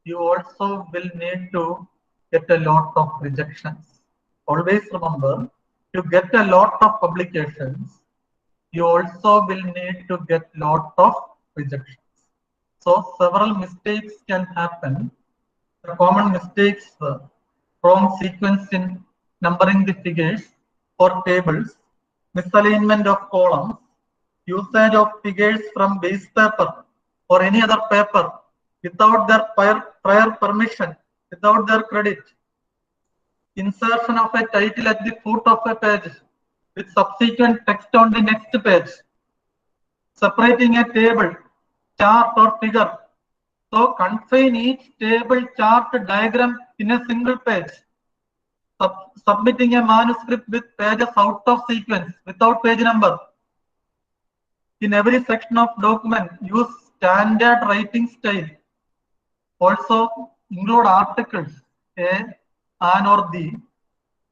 you also will need to get a lot of rejections. Always remember, to get a lot of publications, you also will need to get a lot of rejections. So several mistakes can happen. The common mistakes were wrong sequence in numbering the figures or tables, misalignment of columns, usage of figures from base paper or any other paper without their prior permission, without their credit, insertion of a title at the foot of a page with subsequent text on the next page, separating a table, chart or figure. So confine each table, chart, diagram in a single page. Submitting a manuscript with pages out of sequence without page number. In every section of document, use standard writing style. Also include articles, a, an or the.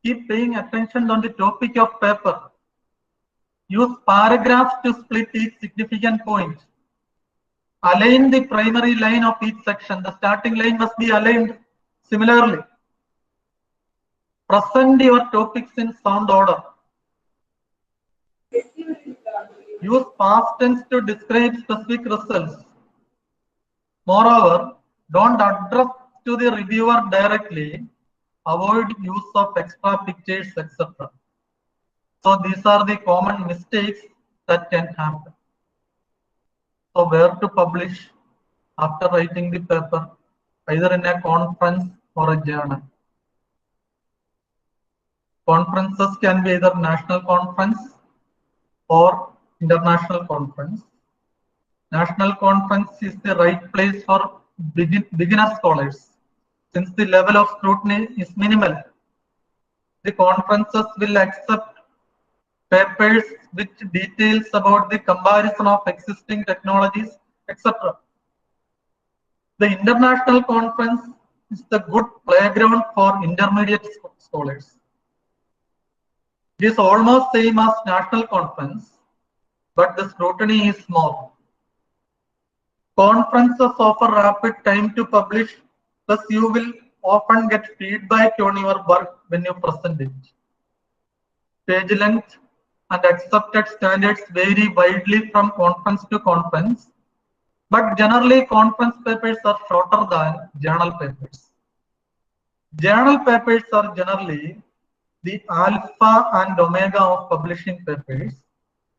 Keep paying attention on the topic of paper. Use paragraphs to split each significant point. Align the primary line of each section. The starting line must be aligned similarly. Present your topics in sound order. Use past tense to describe specific results. Moreover, don't address to the reviewer directly. Avoid use of extra pictures, etc. So these are the common mistakes that can happen. So where to publish after writing the paper, either in a conference or a journal. Conferences can be either national conference or international conference. National conference is the right place for beginner scholars. Since the level of scrutiny is minimal, the conferences will accept papers which details about the comparison of existing technologies, etc. The international conference is the good playground for intermediate scholars. It is almost same as national conference, but the scrutiny is more. Conferences offer rapid time to publish, thus you will often get feedback on your work when you present it. Page length and accepted standards vary widely from conference to conference, but generally conference papers are shorter than journal papers. Journal papers are generally the alpha and omega of publishing papers.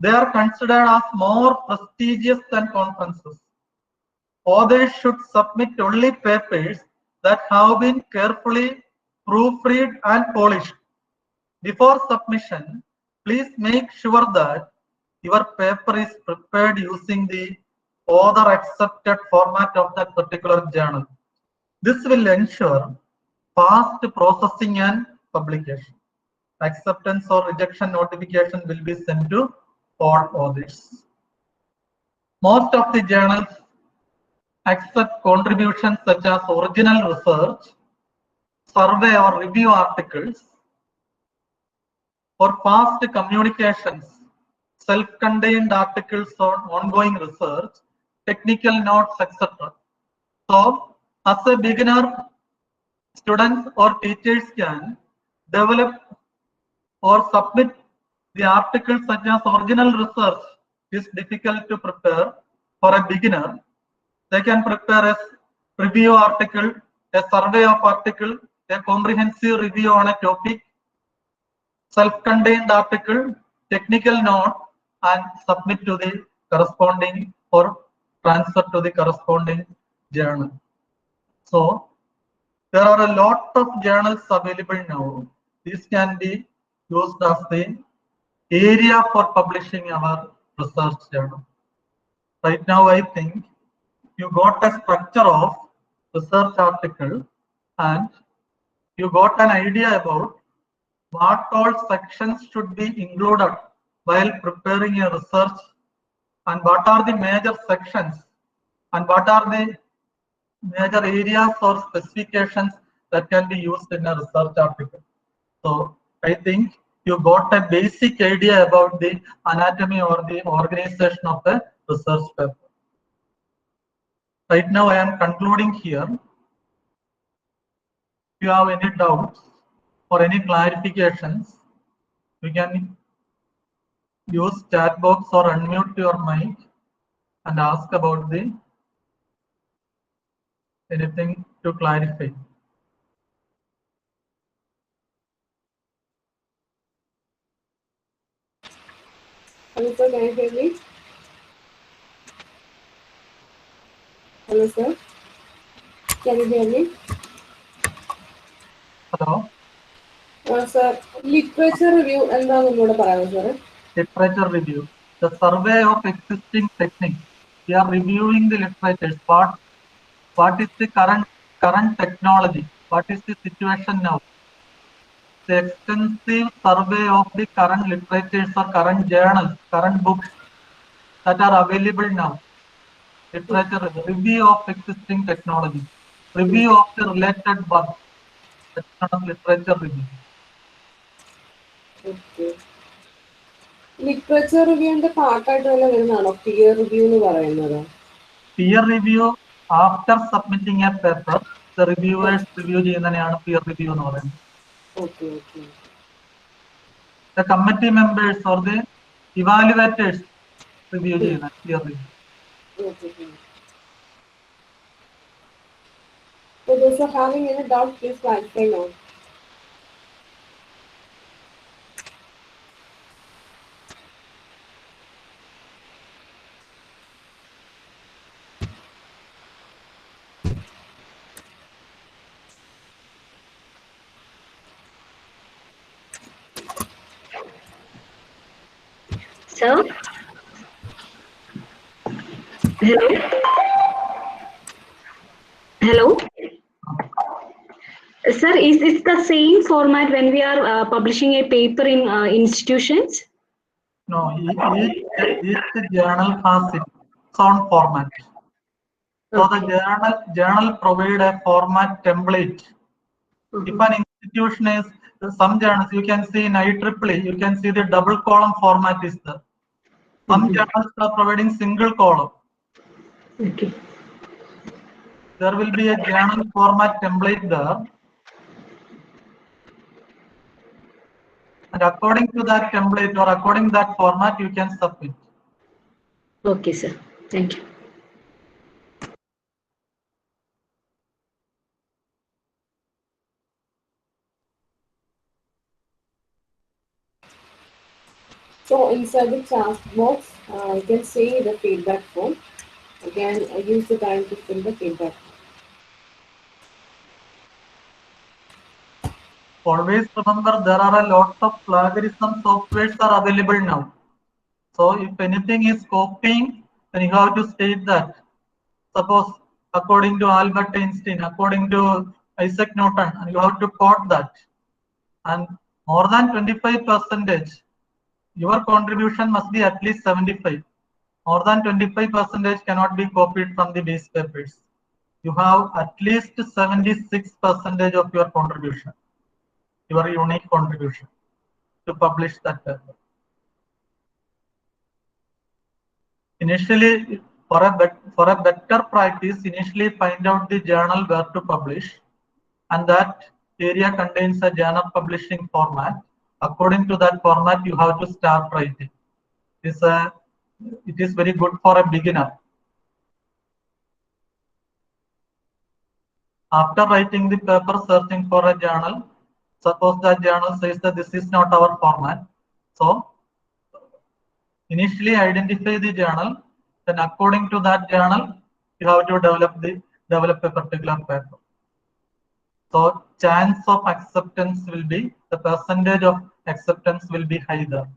They are considered as more prestigious than conferences. Authors should submit only papers that have been carefully proofread and polished. Before submission, please make sure that your paper is prepared using the author accepted format of that particular journal. This will ensure fast processing and publication. Acceptance or rejection notification will be sent to all authors. Most of the journals accept contributions such as original research, survey or review articles, or fast communications, self-contained articles on ongoing research, technical notes, etc. So, as a beginner, students or teachers can develop or submit the articles such as original research is difficult to prepare for a beginner. They can prepare a review article, a survey of article, a comprehensive review on a topic, self-contained article, technical note, and submit to the corresponding or transfer to the corresponding journal. So there are a lot of journals available now. These can be used as the area for publishing our research journal. Right now, I think you got a structure of research article and you got an idea about what all sections should be included while preparing a research and what are the major sections and what are the major areas or specifications that can be used in a research article. So I think you got a basic idea about the anatomy or the organization of a research paper. Right now I am concluding here. If you have any doubts or any clarifications, you can use chat box or unmute your mic and ask about the anything to clarify. Hello sir, can you hear me? Hello sir, can you hear me? Hello? Sir, literature review എന്താണെന്ന് പറയാമോ sir? Literature review. The survey of existing techniques. We are reviewing the literatures. What is the current technology? What is the situation now? The extensive survey of the current literatures or current journals, current books that are available now. Literature review of existing technology. Review of the related work. That's not literature review. Okay. Literature review പാർട്ടായിട്ട് തന്നെ വരുന്നതാണോ peer review എന്ന് പറയുന്നത്? Peer review after submitting a paper, the reviewers review ചെയ്യുന്നതിനെയാണ് peer review എന്ന് പറയുന്നത്. Okay, okay. The committee members or the evaluators review ചെയ്യുന്ന peer review. Okay. So those are having any doubt, please clarify now. Sir? Hello? Hello? Sir, is this the same format when we are publishing a paper in institutions? No, each journal has its own format. So the journal provide a format template. If an institution is some journals, you can see in IEEE, you can see the double column format is there. Some journals are providing single column. Okay. There will be a journal format template there. And according to that template or according to that format, you can submit. Okay, sir. Thank you. So inside the chat box, you can see the feedback form. Again, use the time to fill the feedback. Always remember there are a lot of plagiarism softwares are available now. So if anything is copying, then you have to state that. Suppose according to Albert Einstein, according to Isaac Newton, and you have to quote that. And more than 25%, your contribution must be at least 75. More than 25% cannot be copied from the base papers. You have at least 76% of your contribution, your unique contribution to publish that paper. Initially, for a better practice, initially find out the journal where to publish, and that area contains a journal publishing format. According to that format, you have to start writing. It is very good for a beginner. After writing the paper, searching for a journal, suppose that journal says that this is not our format. So initially identify the journal, then according to that journal, you have to develop a particular paper. So chance of acceptance will be, the percentage of acceptance will be high there.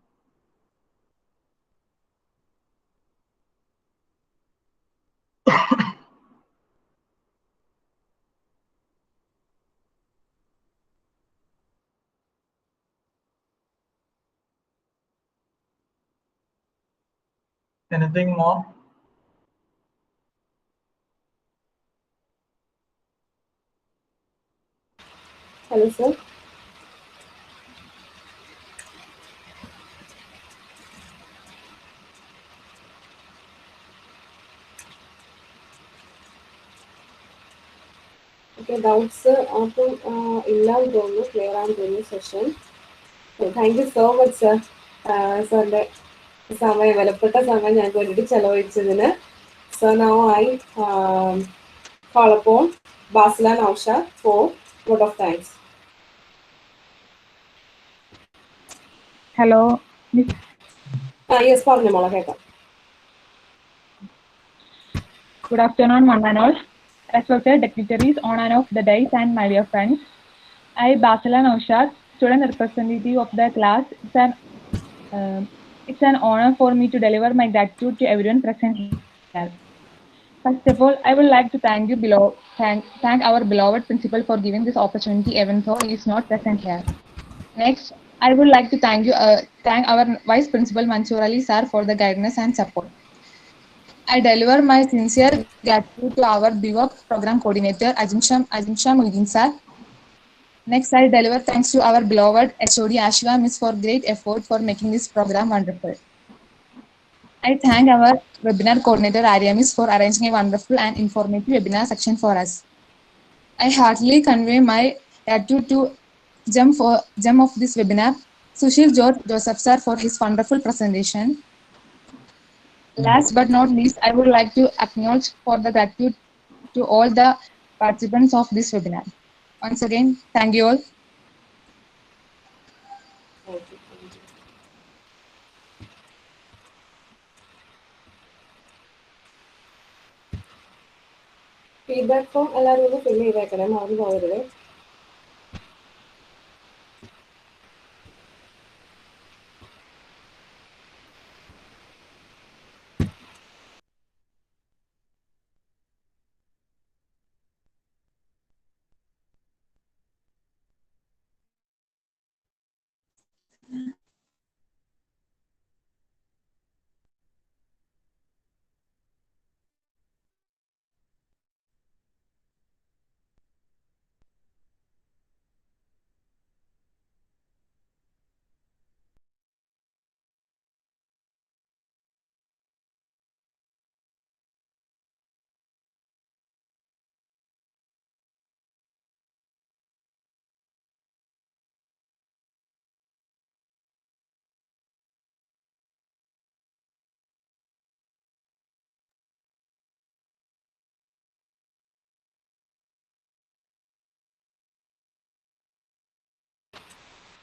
Anything more? Hello, sir. Okay, doubts അപ്പം ഇല്ലാന്ന് തോന്നുന്നു, clear ആണെന്ന് തോന്നുന്നു session. Thank you so much sir, സാറിൻ്റെ സമയം, വിലപ്പെട്ട സമയം ഞങ്ങൾക്ക് വേണ്ടിയിട്ട് ചെലവഴിച്ചതിന്. So now I call upon Basila Naushad for vote of thanks. Hello, Miss. Yes, പറഞ്ഞു മോളെ, കേൾക്കാം. Good afternoon, one and all. Respected dignitaries, on and off the days, and my dear friends. I, Basila Naushad, student representative of the class. It's an honor for me to deliver my gratitude to everyone present here. First of all, I would like to thank our beloved principal for giving this opportunity, even though he is not present here. Next, I would like to thank our Vice Principal Mansoor Ali sir for the guidance and support. I deliver my sincere gratitude to our BWOC program coordinator Ajimsha Muhyiddin sir. Next, I deliver thanks to our beloved HOD Ashwa Miss for great effort for making this program wonderful. I thank our webinar coordinator Arya Miss for arranging a wonderful and informative webinar section for us. I heartily convey my gratitude to gem of this webinar, Sushil George Joseph sir, for his wonderful presentation. Last but not least, I would like to acknowledge for the gratitude to all the participants of this webinar. Once again, thank you all. Thank you. Feedback form എല്ലാവരും ഒന്ന് fill ചെയ്തേക്കണേ, മറന്നു പോകരുത്.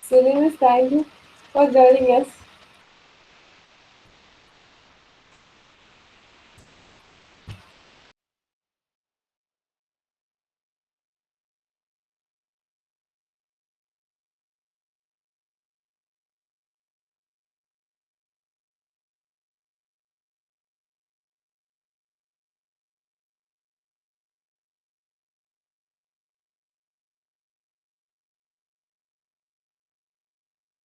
Sunil, thank you for joining us.